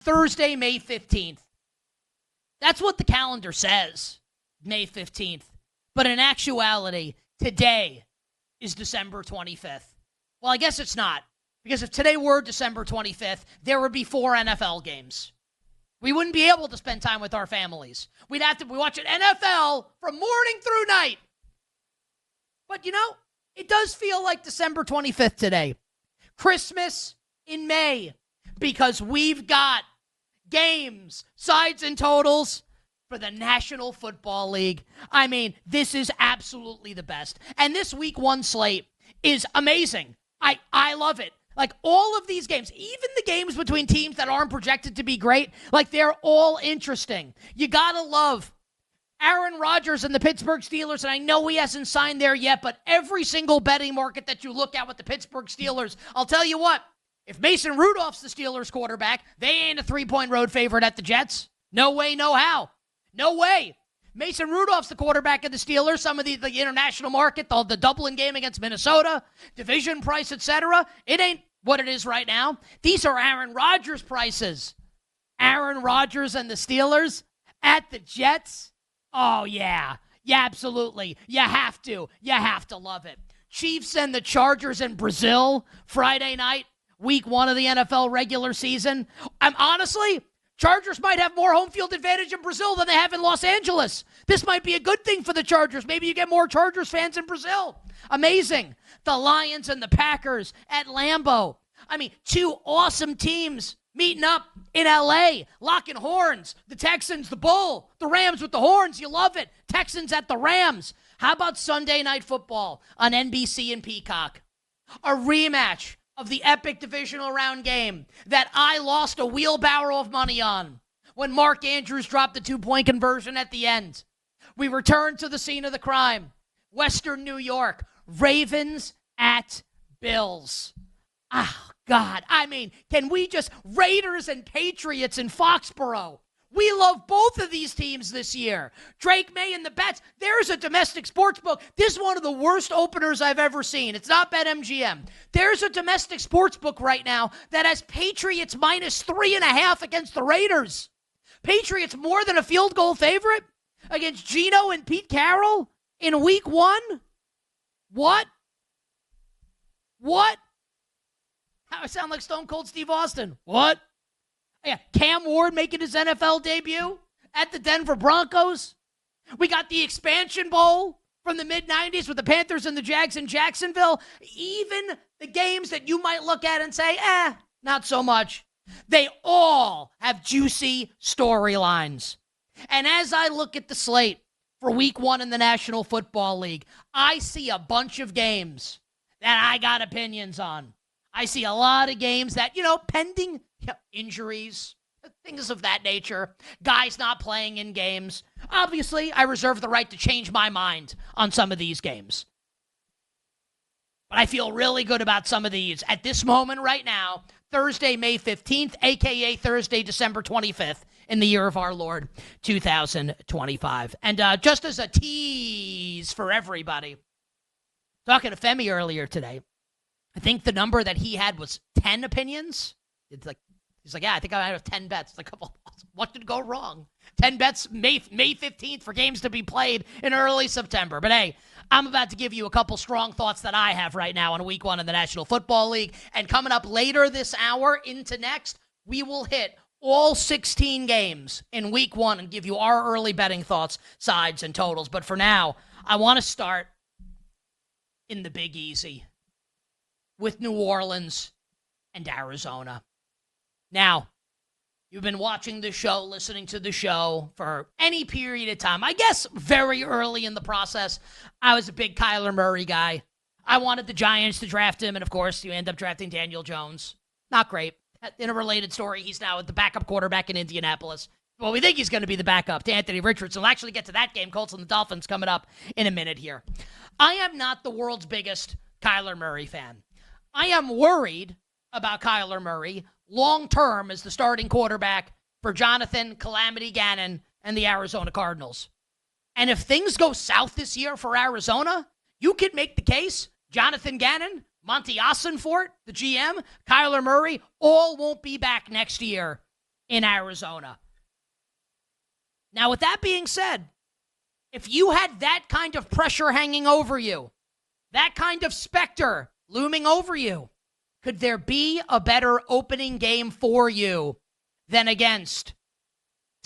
Thursday, May 15th. That's what the calendar says, May 15th. But in actuality, today is December 25th. Well, I guess it's not, because if today were December 25th, there would be 4 NFL games. We wouldn't be able to spend time with our families. We'd have to be watching NFL from morning through night. But, it does feel like December 25th today. Christmas in May, because we've got games, sides, and totals for the National Football League. I mean, this is absolutely the best. And this week 1 slate is amazing. I love it. Like, all of these games, even the games between teams that aren't projected to be great, like, they're all interesting. You gotta love Aaron Rodgers and the Pittsburgh Steelers, and I know he hasn't signed there yet, but every single betting market that you look at with the Pittsburgh Steelers, I'll tell you what, if Mason Rudolph's the Steelers quarterback, they ain't a 3-point road favorite at the Jets. No way, no how. No way. Mason Rudolph's the quarterback of the Steelers. Some of the international market, the Dublin game against Minnesota, division price, etc. It ain't what it is right now. These are Aaron Rodgers prices. Aaron Rodgers and the Steelers at the Jets. Oh, yeah. Yeah, absolutely. You have to. You have to love it. Chiefs and the Chargers in Brazil, Friday night, week 1 of the NFL regular season. Honestly, Chargers might have more home field advantage in Brazil than they have in Los Angeles. This might be a good thing for the Chargers. Maybe you get more Chargers fans in Brazil. Amazing. The Lions and the Packers at Lambeau. I mean, 2 awesome teams meeting up in L.A., locking horns. The Texans, the Bull, the Rams with the horns. You love it. Texans at the Rams. How about Sunday Night Football on NBC and Peacock? A rematch of the epic divisional round game that I lost a wheelbarrow of money on when Mark Andrews dropped the 2-point conversion at the end. We return to the scene of the crime. Western New York. Ravens at Bills. Oh, God. I mean, can we just... Raiders and Patriots in Foxborough. We love both of these teams this year. Drake May and the Bets. There's a domestic sports book. This is one of the worst openers I've ever seen. It's not BetMGM. There's a domestic sports book right now that has Patriots minus 3.5 against the Raiders. Patriots more than a field goal favorite against Geno and Pete Carroll in week 1? What? I sound like Stone Cold Steve Austin. What? Yeah, Cam Ward making his NFL debut at the Denver Broncos. We got the expansion bowl from the mid-'90s with the Panthers and the Jags in Jacksonville. Even the games that you might look at and say, not so much. They all have juicy storylines. And as I look at the slate for week 1 in the National Football League, I see a bunch of games that I got opinions on. I see a lot of games that, pending injuries, things of that nature, guys not playing in games. Obviously, I reserve the right to change my mind on some of these games. But I feel really good about some of these at this moment right now, Thursday, May 15th, a.k.a. Thursday, December 25th, in the year of our Lord, 2025. And just as a tease for everybody, talking to Femi earlier today, I think the number that he had was 10 opinions. He's like, yeah, I think I have 10 bets. It's like, what did go wrong? 10 bets May 15th for games to be played in early September. But hey, I'm about to give you a couple strong thoughts that I have right now on week 1 in the National Football League. And coming up later this hour into next, we will hit all 16 games in week 1 and give you our early betting thoughts, sides, and totals. But for now, I want to start in the Big Easy with New Orleans and Arizona. Now, you've been watching the show, listening to the show for any period of time. I guess very early in the process, I was a big Kyler Murray guy. I wanted the Giants to draft him, and of course, you end up drafting Daniel Jones. Not great. In a related story, he's now the backup quarterback in Indianapolis. Well, we think he's going to be the backup to Anthony Richardson. We'll actually get to that game, Colts and the Dolphins, coming up in a minute here. I am not the world's biggest Kyler Murray fan. I am worried about Kyler Murray long-term as the starting quarterback for Jonathan Calamity Gannon and the Arizona Cardinals. And if things go south this year for Arizona, you could make the case Jonathan Gannon, Monty Ossenfort, the GM, Kyler Murray, all won't be back next year in Arizona. Now, with that being said, if you had that kind of pressure hanging over you, that kind of specter looming over you, could there be a better opening game for you than against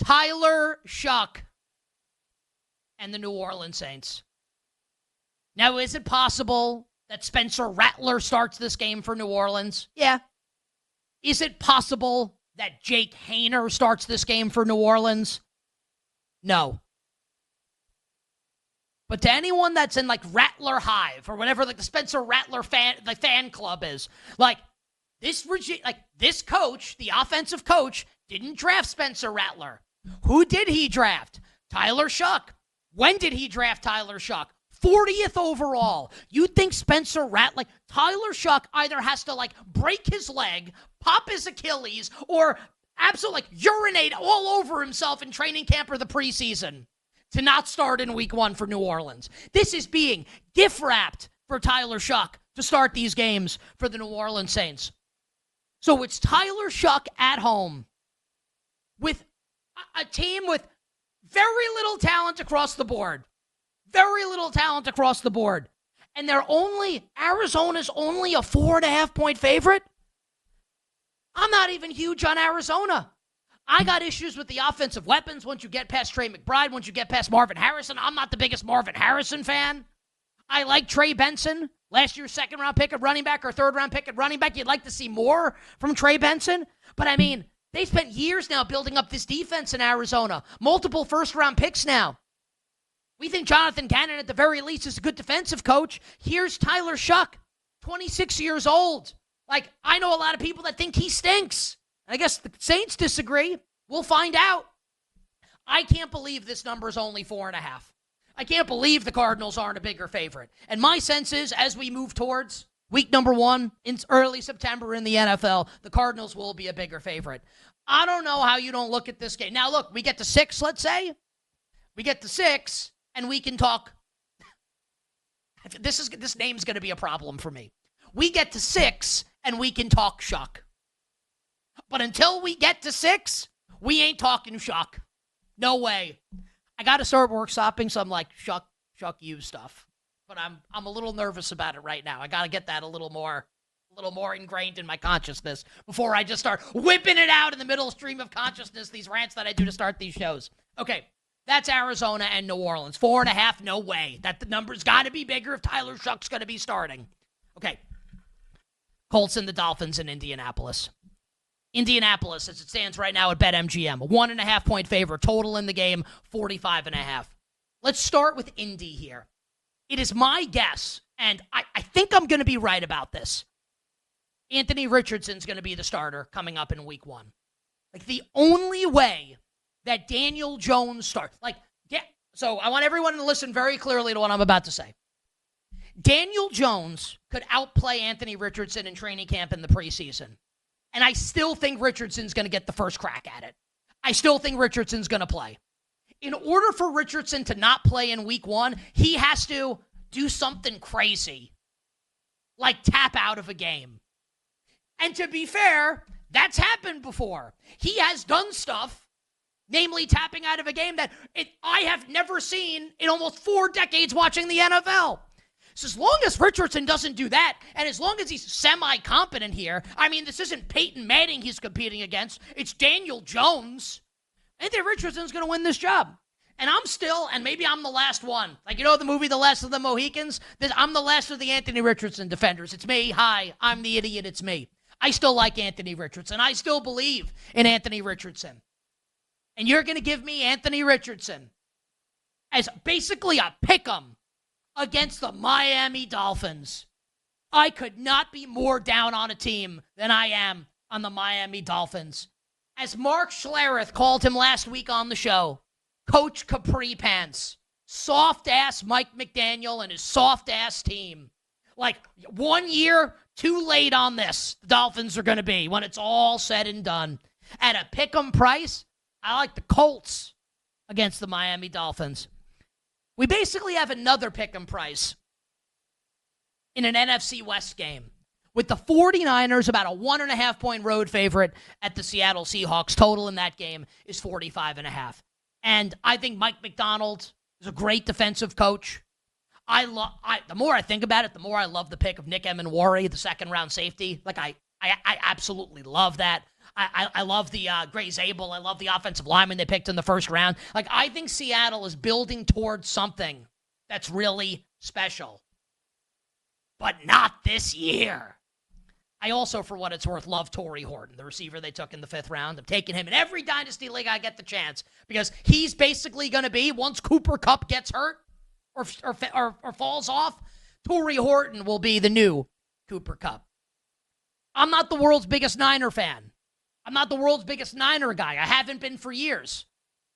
Tyler Shuck and the New Orleans Saints? Now, is it possible that Spencer Rattler starts this game for New Orleans? Yeah. Is it possible that Jake Haener starts this game for New Orleans? No. But to anyone that's in like Rattler Hive or whatever, like the Spencer Rattler fan club is, like this coach, the offensive coach, didn't draft Spencer Rattler. Who did he draft? Tyler Shuck. When did he draft Tyler Shuck? 40th overall. You think Spencer Rattler, like Tyler Shuck either has to like break his leg, pop his Achilles, or absolutely like urinate all over himself in training camp or the preseason to not start in week 1 for New Orleans. This is being gift-wrapped for Tyler Shuck to start these games for the New Orleans Saints. So it's Tyler Shuck at home with a team with very little talent across the board. Very little talent across the board. And Arizona's only a 4.5-point favorite. I'm not even huge on Arizona. I got issues with the offensive weapons once you get past Trey McBride, once you get past Marvin Harrison. I'm not the biggest Marvin Harrison fan. I like Trey Benson, last year's second-round pick at running back or third-round pick at running back. You'd like to see more from Trey Benson. But, I mean, they spent years now building up this defense in Arizona. Multiple first-round picks now. We think Jonathan Gannon, at the very least, is a good defensive coach. Here's Tyler Shuck, 26 years old. Like, I know a lot of people that think he stinks. I guess the Saints disagree. We'll find out. I can't believe this number is only 4.5. I can't believe the Cardinals aren't a bigger favorite. And my sense is, as we move towards week number 1 in early September in the NFL, the Cardinals will be a bigger favorite. I don't know how you don't look at this game. Now, look, we get to 6, let's say. We get to 6, and we can talk. This name's going to be a problem for me. We get to 6, and we can talk Shuck. But until we get to 6, we ain't talking Shuck. No way. I got to start workshopping some like Shuck you stuff. But I'm a little nervous about it right now. I got to get that a little more ingrained in my consciousness before I just start whipping it out in the middle stream of consciousness, these rants that I do to start these shows. Okay, that's Arizona and New Orleans. 4.5, no way. That the number's got to be bigger if Tyler Shuck's going to be starting. Okay. Colts and the Dolphins in Indianapolis. Indianapolis, as it stands right now at BetMGM, 1.5-point favorite. Total in the game, 45.5. Let's start with Indy here. It is my guess, and I think I'm going to be right about this. Anthony Richardson's going to be the starter coming up in week 1. Like, the only way that Daniel Jones starts, so I want everyone to listen very clearly to what I'm about to say. Daniel Jones could outplay Anthony Richardson in training camp in the preseason. And I still think Richardson's going to get the first crack at it. I still think Richardson's going to play. In order for Richardson to not play in week 1, he has to do something crazy, like tap out of a game. And to be fair, that's happened before. He has done stuff, namely tapping out of a game that I have never seen in almost 4 decades watching the NFL. So as long as Richardson doesn't do that, and as long as he's semi-competent here, I mean, this isn't Peyton Manning he's competing against. It's Daniel Jones. Anthony Richardson's going to win this job. And I'm still, and maybe I'm the last one. Like, you know the movie The Last of the Mohicans? I'm the last of the Anthony Richardson defenders. It's me. Hi, I'm the idiot. It's me. I still like Anthony Richardson. I still believe in Anthony Richardson. And you're going to give me Anthony Richardson as basically a pick-em against the Miami Dolphins. I could not be more down on a team than I am on the Miami Dolphins. As Mark Schlereth called him last week on the show, Coach Capri Pants, soft-ass Mike McDaniel and his soft-ass team. Like, 1 year too late on this, the Dolphins are going to be when it's all said and done. At a pick-em price, I like the Colts against the Miami Dolphins. We basically have another pick-em price in an NFC West game. with the 49ers about a 1.5-point road favorite at the Seattle Seahawks. Total in that game is 45.5. And I think Mike McDonald is a great defensive coach. The more I think about it, the more I love the pick of Nick Emenwari, the second-round safety. Like, I absolutely love that. I love the Gray Zabel. I love the offensive lineman they picked in the first round. Like, I think Seattle is building towards something that's really special. But not this year. I also, for what it's worth, love Torrey Horton, the receiver they took in the 5th round. I'm taking him in every dynasty league I get the chance because he's basically going to be, once Cooper Kupp gets hurt or falls off, Torrey Horton will be the new Cooper Kupp. I'm not the world's biggest Niner fan. I'm not the world's biggest Niner guy. I haven't been for years.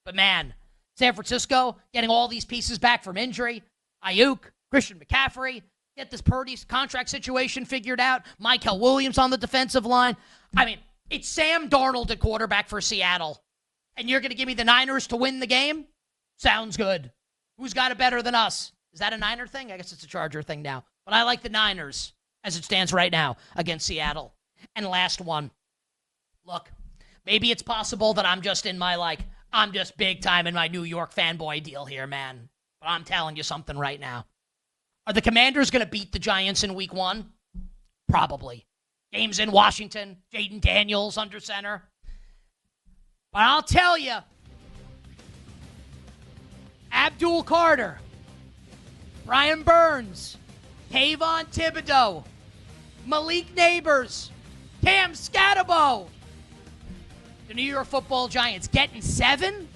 But man, San Francisco getting all these pieces back from injury, Ayuk, Christian McCaffrey, get this Purdy's contract situation figured out, Michael Williams on the defensive line. I mean, it's Sam Darnold at quarterback for Seattle. And you're going to give me the Niners to win the game? Sounds good. Who's got it better than us? Is that a Niner thing? I guess it's a Charger thing now. But I like the Niners as it stands right now against Seattle. And last one. Look, maybe it's possible that I'm just big time in my New York fanboy deal here, man. But I'm telling you something right now. Are the Commanders going to beat the Giants in week 1? Probably. Game's in Washington. Jaden Daniels under center. But I'll tell you, Abdul Carter, Brian Burns, Kayvon Thibodeau, Malik Neighbors, Cam Scatterbo, the New York Football Giants getting 7?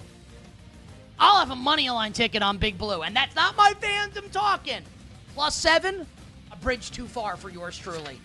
I'll have a money line ticket on Big Blue, and that's not my fandom talking. +7, a bridge too far for yours truly.